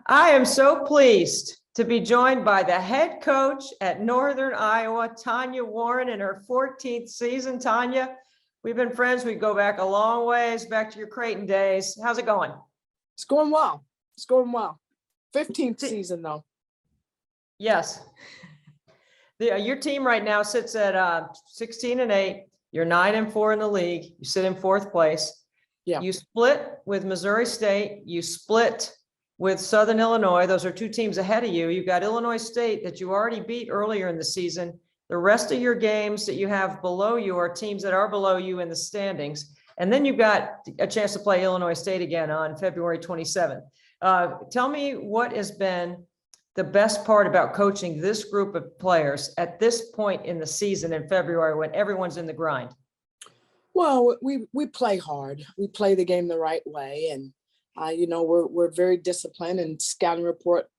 I am so pleased to be joined by the head coach at Northern Iowa, Tanya Warren, in her 14th season. Tanya, we've been friends. We go back a long ways, back to your Creighton days. How's it going? It's going well. It's going well. 15th season, though. Yes. Your team right now sits at 16-8. You're 9-4 in the league. You sit in fourth place. Yeah. You split with Missouri State. You split with Southern Illinois. Those are two teams ahead of you. You've got Illinois State that you already beat earlier in the season. The rest of your games that you have below you are teams that are below you in the standings. And then you've got a chance to play Illinois State again on February 27th. Tell me what has been the best part about coaching this group of players at this point in the season in February when everyone's in the grind. Well, we play hard. We play the game the right way. And, we're very disciplined, and scouting report,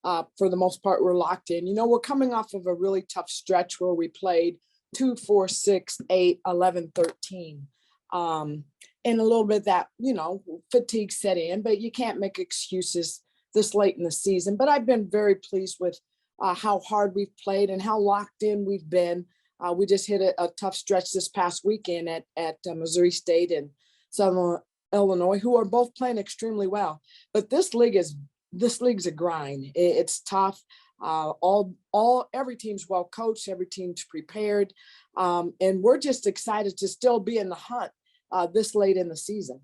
for the most part, we're locked in. We're coming off of a really tough stretch where we played 2, 4, 6, 8, 11, 13. And a little bit that, fatigue set in, but you can't make excuses this late in the season. But I've been very pleased with how hard we've played and how locked in we've been. We just hit a tough stretch this past weekend at Missouri State and Southern Illinois, who are both playing extremely well. But this league's a grind. It's tough. Every team's well coached, every team's prepared, and we're just excited to still be in the hunt this late in the season.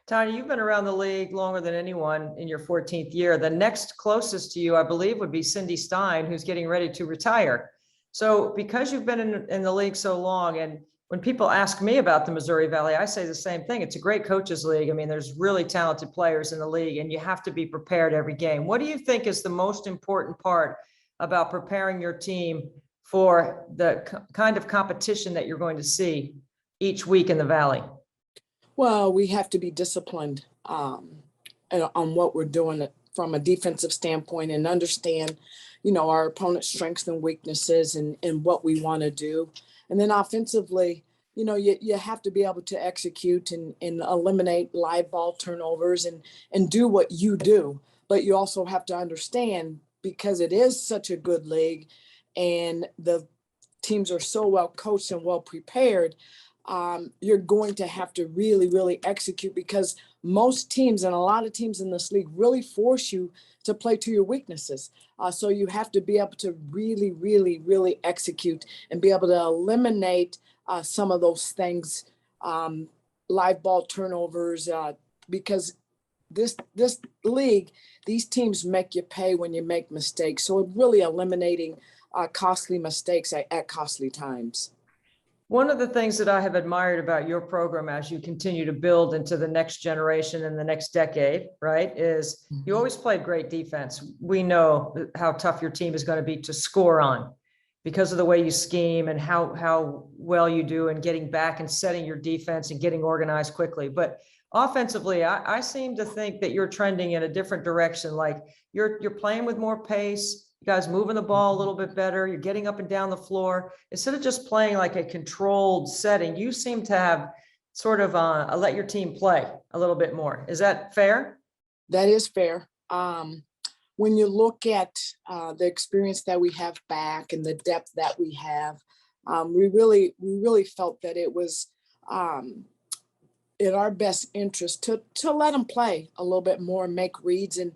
Tanya, you've been around the league longer than anyone in your 14th year. The next closest to you, I believe, would be Cindy Stein, who's getting ready to retire. So because you've been in the league so long, and when people ask me about the Missouri Valley, I say the same thing. It's a great coaches league. I mean, there's really talented players in the league, and you have to be prepared every game. What do you think is the most important part about preparing your team for the kind of competition that you're going to see each week in the Valley? Well, we have to be disciplined on what we're doing from a defensive standpoint, and understand, our opponent's strengths and weaknesses and what we want to do. And then offensively, you have to be able to execute and eliminate live ball turnovers and do what you do. But you also have to understand, because it is such a good league and the teams are so well coached and well prepared, you're going to have to really, really execute, because most teams and a lot of teams in this league really force you to play to your weaknesses. So you have to be able to really, really, really execute and be able to eliminate some of those things, live ball turnovers, because this league, these teams make you pay when you make mistakes. So really eliminating costly mistakes at costly times. One of the things that I have admired about your program as you continue to build into the next generation and the next decade, right, is you always played great defense. We know how tough your team is going to be to score on because of the way you scheme and how well you do in getting back and setting your defense and getting organized quickly. But offensively, I seem to think that you're trending in a different direction. Like you're playing with more pace. You guys moving the ball a little bit better. You're getting up and down the floor. Instead of just playing like a controlled setting, you seem to have sort of let your team play a little bit more. Is that fair? That is fair. When you look at the experience that we have back and the depth that we have, we really felt that it was in our best interest to let them play a little bit more and make reads. And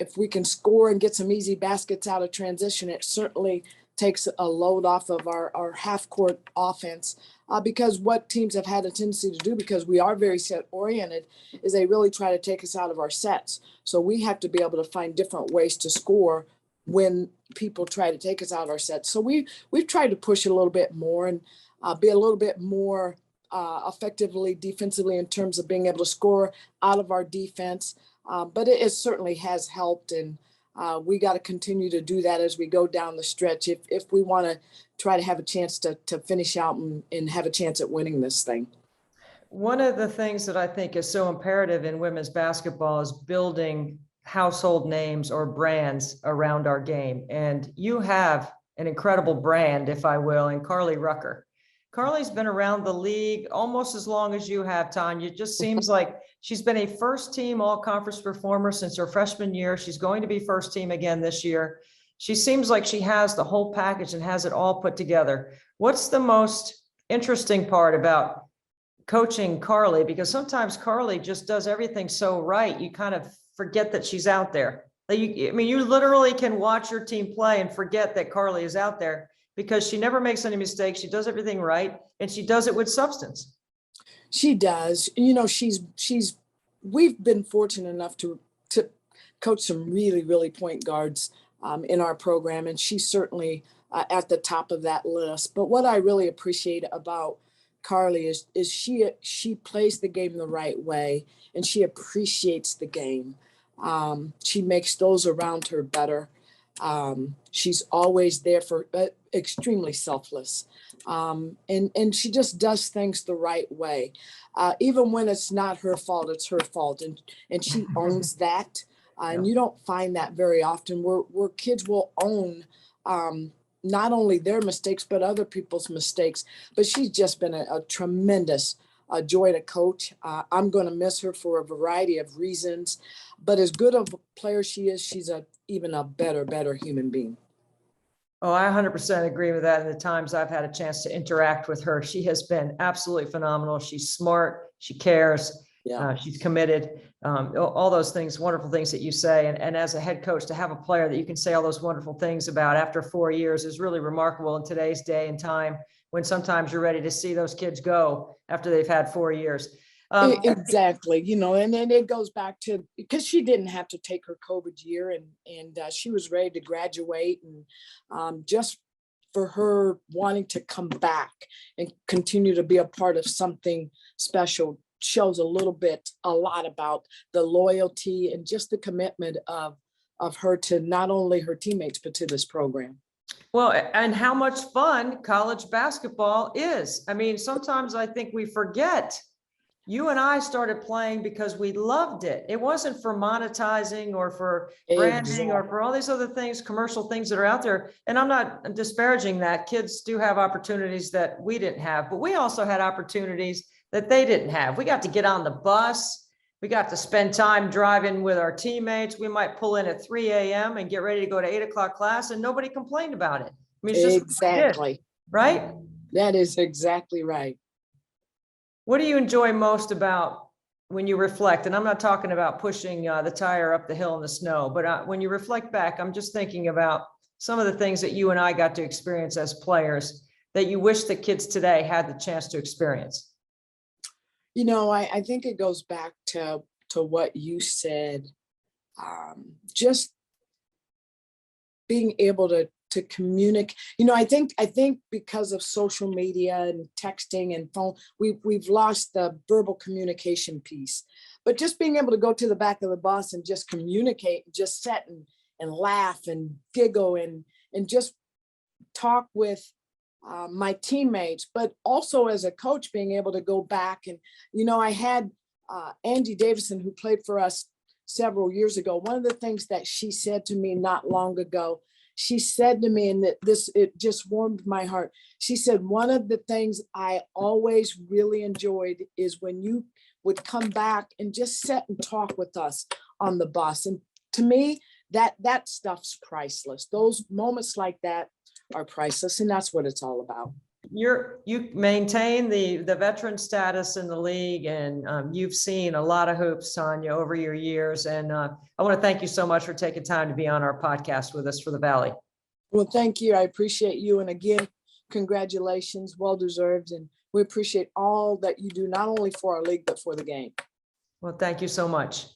if we can score and get some easy baskets out of transition, it certainly takes a load off of our half-court offense, because what teams have had a tendency to do, because we are very set-oriented, is they really try to take us out of our sets. So we have to be able to find different ways to score when people try to take us out of our sets. So we've tried to push it a little bit more and be a little bit more effectively defensively in terms of being able to score out of our defense. But it certainly has helped, and we got to continue to do that as we go down the stretch if we want to try to have a chance to finish out and have a chance at winning this thing. One of the things that I think is so imperative in women's basketball is building household names or brands around our game. And you have an incredible brand, if I will, in Carly Rucker. Carly's been around the league almost as long as you have, Tanya. It just seems like She's been a first team all conference performer since her freshman year. She's going to be first team again this year. She seems like she has the whole package and has it all put together. What's the most interesting part about coaching Carly? Because sometimes Carly just does everything so right, you kind of forget that she's out there. I mean, you literally can watch your team play and forget that Carly is out there because she never makes any mistakes. She does everything right, and she does it with substance. She does. You know, we've been fortunate enough to coach some really, really point guards in our program, and she's certainly at the top of that list. But what I really appreciate about Carly is she plays the game the right way, and she appreciates the game. She makes those around her better. She's always there for extremely selfless. And she just does things the right way. Even when it's not her fault, it's her fault. And she owns that. And you don't find that very often where kids will own not only their mistakes, but other people's mistakes. But she's just been a tremendous joy to coach. I'm going to miss her for a variety of reasons. But as good of a player she is, she's even a better human being. Oh, I 100% agree with that. In the times I've had a chance to interact with her, she has been absolutely phenomenal. She's smart. She cares. Yeah. She's committed. All those things, wonderful things that you say. And as a head coach, to have a player that you can say all those wonderful things about after 4 years is really remarkable in today's day and time, when sometimes you're ready to see those kids go after they've had 4 years. Exactly. You know, and then it goes back to, because she didn't have to take her COVID year, and she was ready to graduate, and just for her wanting to come back and continue to be a part of something special shows a lot about the loyalty and just the commitment of her to not only her teammates, but to this program. Well, and how much fun college basketball is. I mean, sometimes I think we forget. You and I started playing because we loved it. It wasn't for monetizing or for branding or for all these other things, commercial things that are out there. And I'm not disparaging that. Kids do have opportunities that we didn't have, but we also had opportunities that they didn't have. We got to get on the bus. We got to spend time driving with our teammates. We might pull in at 3 a.m. and get ready to go to 8 o'clock class, and nobody complained about it. I mean, it's just exactly right. That is exactly right. What do you enjoy most about when you reflect? And I'm not talking about pushing the tire up the hill in the snow, but when you reflect back, I'm just thinking about some of the things that you and I got to experience as players that you wish the kids today had the chance to experience. You know, I think it goes back to what you said, just being able to communicate. You know, I think because of social media and texting and phone, we've lost the verbal communication piece. But just being able to go to the back of the bus and just communicate, and just sit and laugh and giggle and just talk with my teammates, but also as a coach, being able to go back and, you know, I had Angie Davison, who played for us several years ago. One of the things that she said to me not long ago, she said to me, and it just warmed my heart. She said, one of the things I always really enjoyed is when you would come back and just sit and talk with us on the bus. And to me, that stuff's priceless. Those moments like that are priceless, and that's what it's all about. You maintain the veteran status in the league, and you've seen a lot of hoops, Tanya, over your years. And I want to thank you so much for taking time to be on our podcast with us for the Valley. Well, thank you. I appreciate you. And again, congratulations, well deserved. And we appreciate all that you do, not only for our league, but for the game. Well, thank you so much.